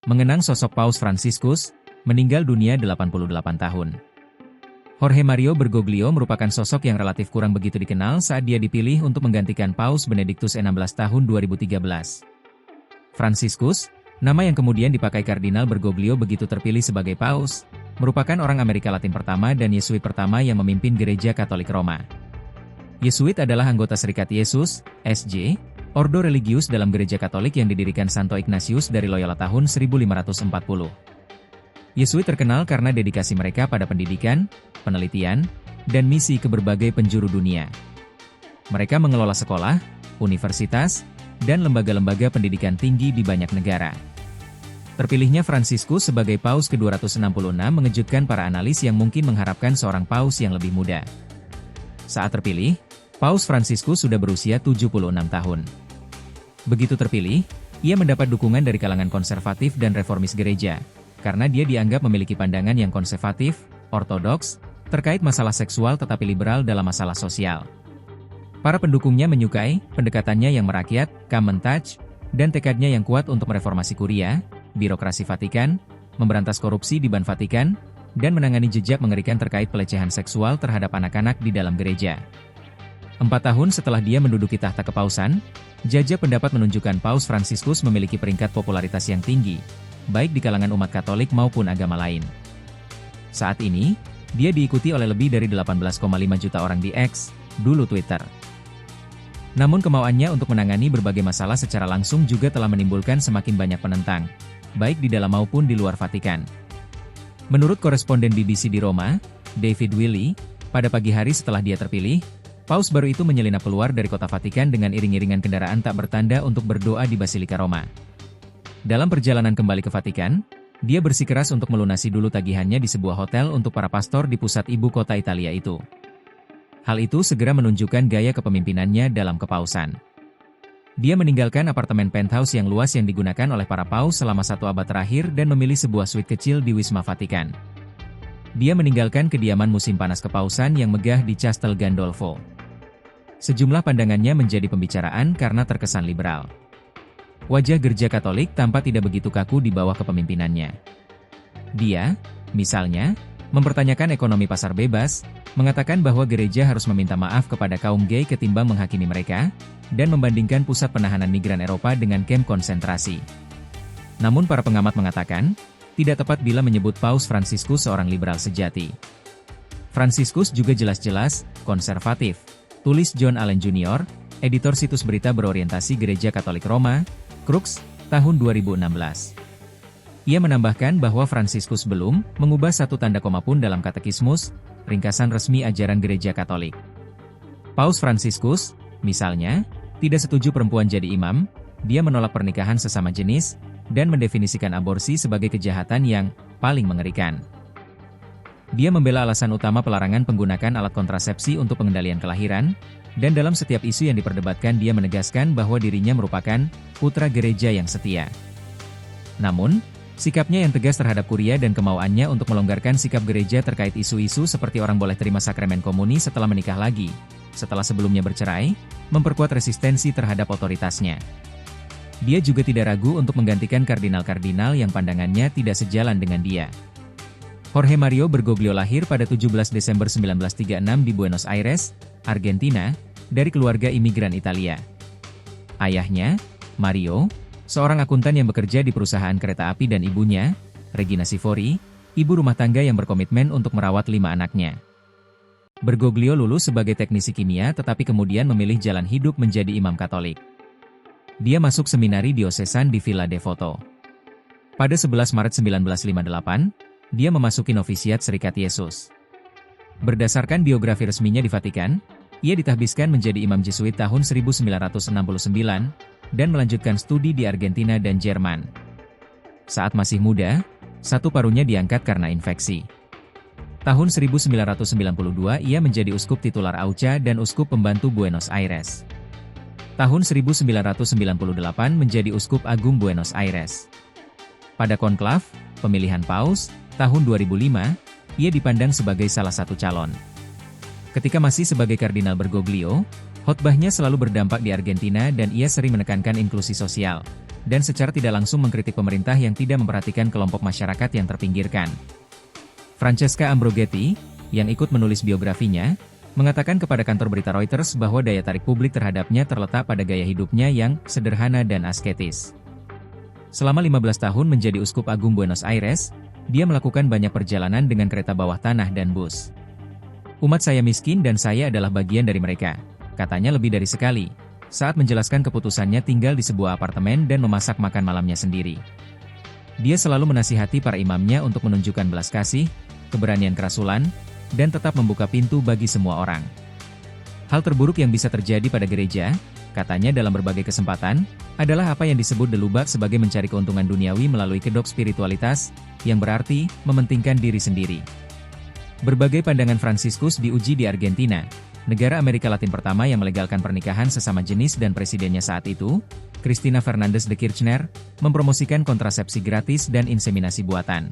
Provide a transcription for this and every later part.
Mengenang sosok Paus Fransiskus, meninggal dunia 88 tahun. Jorge Mario Bergoglio merupakan sosok yang relatif kurang begitu dikenal saat dia dipilih untuk menggantikan Paus Benediktus XVI tahun 2013. Fransiskus, nama yang kemudian dipakai Kardinal Bergoglio begitu terpilih sebagai Paus, merupakan orang Amerika Latin pertama dan Yesuit pertama yang memimpin Gereja Katolik Roma. Yesuit adalah anggota Serikat Yesus, SJ, ordo religius dalam Gereja Katolik yang didirikan Santo Ignatius dari Loyola tahun 1540. Yesuit terkenal karena dedikasi mereka pada pendidikan, penelitian, dan misi ke berbagai penjuru dunia. Mereka mengelola sekolah, universitas, dan lembaga-lembaga pendidikan tinggi di banyak negara. Terpilihnya Fransiskus sebagai Paus ke-266 mengejutkan para analis yang mungkin mengharapkan seorang Paus yang lebih muda. Saat terpilih, Paus Fransiskus sudah berusia 76 tahun. Begitu terpilih, ia mendapat dukungan dari kalangan konservatif dan reformis gereja, karena dia dianggap memiliki pandangan yang konservatif, ortodoks, terkait masalah seksual tetapi liberal dalam masalah sosial. Para pendukungnya menyukai pendekatannya yang merakyat, common touch, dan tekadnya yang kuat untuk mereformasi kuria, birokrasi Vatikan, memberantas korupsi di Ban Vatikan, dan menangani jejak mengerikan terkait pelecehan seksual terhadap anak-anak di dalam gereja. 4 tahun setelah dia menduduki tahta kepausan, jajak pendapat menunjukkan Paus Fransiskus memiliki peringkat popularitas yang tinggi, baik di kalangan umat Katolik maupun agama lain. Saat ini, dia diikuti oleh lebih dari 18,5 juta orang di X, dulu Twitter. Namun kemauannya untuk menangani berbagai masalah secara langsung juga telah menimbulkan semakin banyak penentang, baik di dalam maupun di luar Vatikan. Menurut koresponden BBC di Roma, David Willey, pada pagi hari setelah dia terpilih, Paus baru itu menyelinap keluar dari kota Vatikan dengan iring-iringan kendaraan tak bertanda untuk berdoa di Basilika Roma. Dalam perjalanan kembali ke Vatikan, dia bersikeras untuk melunasi dulu tagihannya di sebuah hotel untuk para pastor di pusat ibu kota Italia itu. Hal itu segera menunjukkan gaya kepemimpinannya dalam kepausan. Dia meninggalkan apartemen penthouse yang luas yang digunakan oleh para paus selama 1 abad terakhir dan memilih sebuah suite kecil di Wisma Vatikan. Dia meninggalkan kediaman musim panas kepausan yang megah di Castel Gandolfo. Sejumlah pandangannya menjadi pembicaraan karena terkesan liberal. Wajah Gereja Katolik tampak tidak begitu kaku di bawah kepemimpinannya. Dia, misalnya, mempertanyakan ekonomi pasar bebas, mengatakan bahwa gereja harus meminta maaf kepada kaum gay ketimbang menghakimi mereka, dan membandingkan pusat penahanan migran Eropa dengan kamp konsentrasi. Namun para pengamat mengatakan, tidak tepat bila menyebut Paus Fransiskus seorang liberal sejati. Fransiskus juga jelas-jelas konservatif, tulis John Allen Jr., editor situs berita berorientasi Gereja Katolik Roma, Crux, tahun 2016. Ia menambahkan bahwa Fransiskus belum mengubah satu tanda koma pun dalam katekismus, ringkasan resmi ajaran Gereja Katolik. Paus Fransiskus, misalnya, tidak setuju perempuan jadi imam, dia menolak pernikahan sesama jenis, dan mendefinisikan aborsi sebagai kejahatan yang paling mengerikan. Dia membela alasan utama pelarangan penggunaan alat kontrasepsi untuk pengendalian kelahiran, dan dalam setiap isu yang diperdebatkan dia menegaskan bahwa dirinya merupakan putra gereja yang setia. Namun, sikapnya yang tegas terhadap kuria dan kemauannya untuk melonggarkan sikap gereja terkait isu-isu seperti orang boleh terima sakramen komuni setelah menikah lagi, setelah sebelumnya bercerai, memperkuat resistensi terhadap otoritasnya. Dia juga tidak ragu untuk menggantikan kardinal-kardinal yang pandangannya tidak sejalan dengan dia. Jorge Mario Bergoglio lahir pada 17 Desember 1936 di Buenos Aires, Argentina, dari keluarga imigran Italia. Ayahnya, Mario, seorang akuntan yang bekerja di perusahaan kereta api dan ibunya, Regina Sivori, ibu rumah tangga yang berkomitmen untuk merawat 5 anaknya. Bergoglio lulus sebagai teknisi kimia tetapi kemudian memilih jalan hidup menjadi imam Katolik. Dia masuk seminari diosesan di Villa Devoto. Pada 11 Maret 1958, dia memasuki novisiat Serikat Yesus. Berdasarkan biografi resminya di Vatikan, ia ditahbiskan menjadi imam Jesuit tahun 1969, dan melanjutkan studi di Argentina dan Jerman. Saat masih muda, satu parunya diangkat karena infeksi. Tahun 1992 ia menjadi uskup titular Auca dan uskup pembantu Buenos Aires. Tahun 1998 menjadi uskup agung Buenos Aires. Pada konklav, pemilihan paus, tahun 2005, ia dipandang sebagai salah satu calon. Ketika masih sebagai Kardinal Bergoglio, Khotbahnya selalu berdampak di Argentina dan ia sering menekankan inklusi sosial, dan secara tidak langsung mengkritik pemerintah yang tidak memperhatikan kelompok masyarakat yang terpinggirkan. Francesca Ambrogetti, yang ikut menulis biografinya, mengatakan kepada kantor berita Reuters bahwa daya tarik publik terhadapnya terletak pada gaya hidupnya yang sederhana dan asketis. Selama 15 tahun menjadi Uskup Agung Buenos Aires, dia melakukan banyak perjalanan dengan kereta bawah tanah dan bus. Umat saya miskin dan saya adalah bagian dari mereka, katanya lebih dari sekali, saat menjelaskan keputusannya tinggal di sebuah apartemen dan memasak makan malamnya sendiri. Dia selalu menasihati para imamnya untuk menunjukkan belas kasih, keberanian kerasulan, dan tetap membuka pintu bagi semua orang. Hal terburuk yang bisa terjadi pada gereja, katanya dalam berbagai kesempatan, adalah apa yang disebut delubak sebagai mencari keuntungan duniawi melalui kedok spiritualitas, yang berarti mementingkan diri sendiri. Berbagai pandangan Fransiskus diuji di Argentina, negara Amerika Latin pertama yang melegalkan pernikahan sesama jenis dan presidennya saat itu, Cristina Fernández de Kirchner, mempromosikan kontrasepsi gratis dan inseminasi buatan.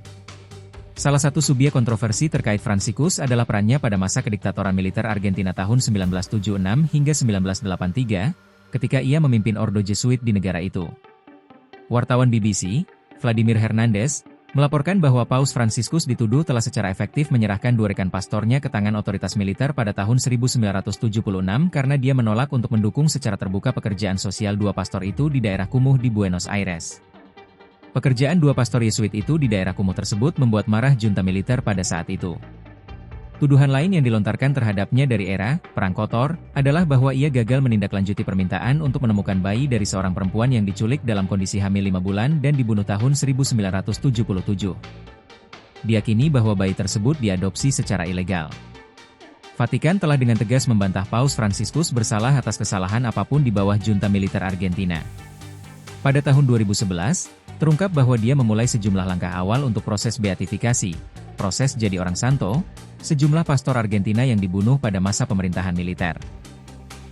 Salah satu subyek kontroversi terkait Fransiskus adalah perannya pada masa kediktatoran militer Argentina tahun 1976 hingga 1983, ketika ia memimpin Ordo Jesuit di negara itu. Wartawan BBC, Vladimir Hernandez, melaporkan bahwa Paus Fransiskus dituduh telah secara efektif menyerahkan dua rekan pastornya ke tangan otoritas militer pada tahun 1976 karena dia menolak untuk mendukung secara terbuka pekerjaan sosial dua pastor itu di daerah kumuh di Buenos Aires. Pekerjaan dua pastor Yesuit itu di daerah kumuh tersebut membuat marah junta militer pada saat itu. Tuduhan lain yang dilontarkan terhadapnya dari era Perang Kotor adalah bahwa ia gagal menindaklanjuti permintaan untuk menemukan bayi dari seorang perempuan yang diculik dalam kondisi hamil 5 bulan dan dibunuh tahun 1977. Diyakini bahwa bayi tersebut diadopsi secara ilegal. Vatikan telah dengan tegas membantah Paus Fransiskus bersalah atas kesalahan apapun di bawah junta militer Argentina. Pada tahun 2011, terungkap bahwa dia memulai sejumlah langkah awal untuk proses beatifikasi, proses jadi orang santo, sejumlah pastor Argentina yang dibunuh pada masa pemerintahan militer.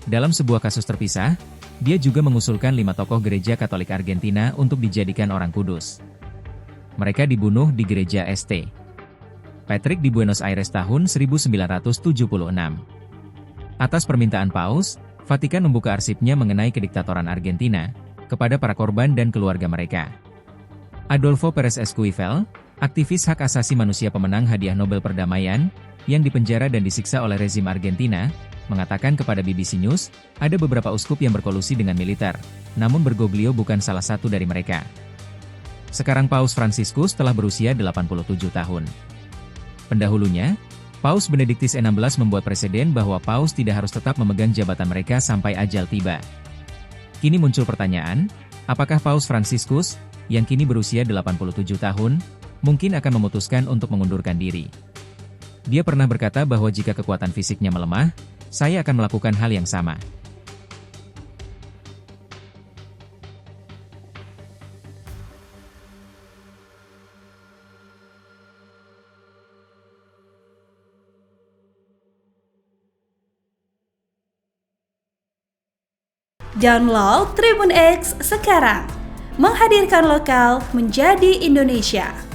Dalam sebuah kasus terpisah, dia juga mengusulkan 5 tokoh gereja Katolik Argentina untuk dijadikan orang kudus. Mereka dibunuh di gereja St. Patrick di Buenos Aires tahun 1976. Atas permintaan Paus, Vatikan membuka arsipnya mengenai kediktatoran Argentina kepada para korban dan keluarga mereka. Adolfo Pérez Esquivel, aktivis hak asasi manusia pemenang Hadiah Nobel Perdamaian, yang dipenjara dan disiksa oleh rezim Argentina, mengatakan kepada BBC News, ada beberapa uskup yang berkolusi dengan militer, namun Bergoglio bukan salah satu dari mereka. Sekarang Paus Fransiskus telah berusia 87 tahun. Pendahulunya, Paus Benediktus XVI membuat presiden bahwa Paus tidak harus tetap memegang jabatan mereka sampai ajal tiba. Kini muncul pertanyaan, apakah Paus Fransiskus, yang kini berusia 87 tahun, mungkin akan memutuskan untuk mengundurkan diri. Dia pernah berkata bahwa jika kekuatan fisiknya melemah, saya akan melakukan hal yang sama. Download Tribun X sekarang, menghadirkan lokal menjadi Indonesia.